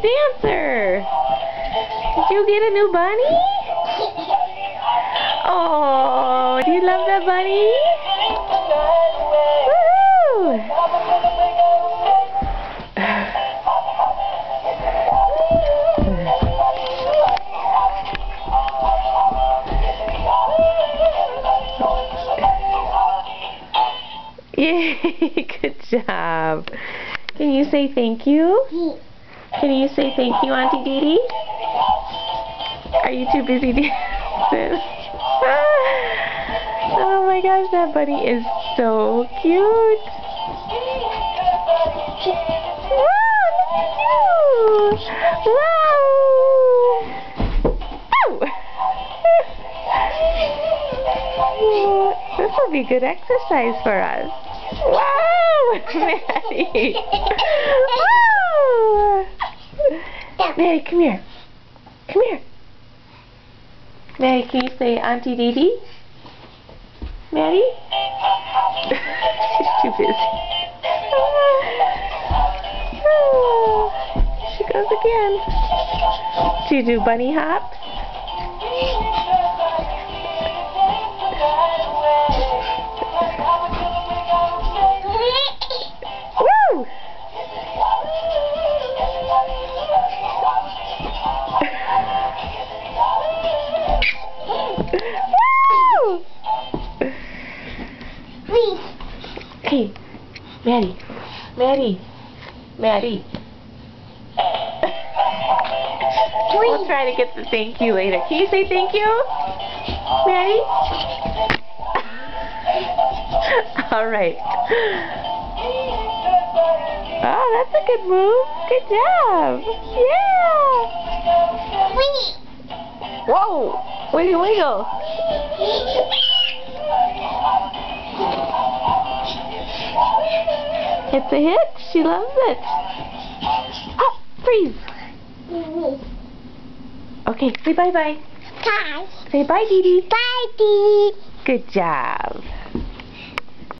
dancer. Did you get a new bunny? Oh, do you love that bunny? Woohoo! Yay, good job. Can you say thank you? Can you say thank you, Auntie Dee Dee? Are you too busy dancing? Oh my gosh, that bunny is so cute. Wow, look at you. Wow. This will be good exercise for us. Wow, Maddie. Wow. Maddie, come here. Come here. Maddie, can you say Auntie Dee Dee? Maddie? She's too busy. She goes again. Do you do bunny hops? Woo! Woo! Okay, Maddie, Maddie. We'll try to get the thank you later. Can you say thank you, Maddie? All right. Oh, that's a good move. Good job. Yeah. Whoa. Wiggle, wiggle. It's a hit. She loves it. Oh, freeze. Okay, say bye-bye. Bye. Say bye, Dee Dee. Bye, Dee. Good job.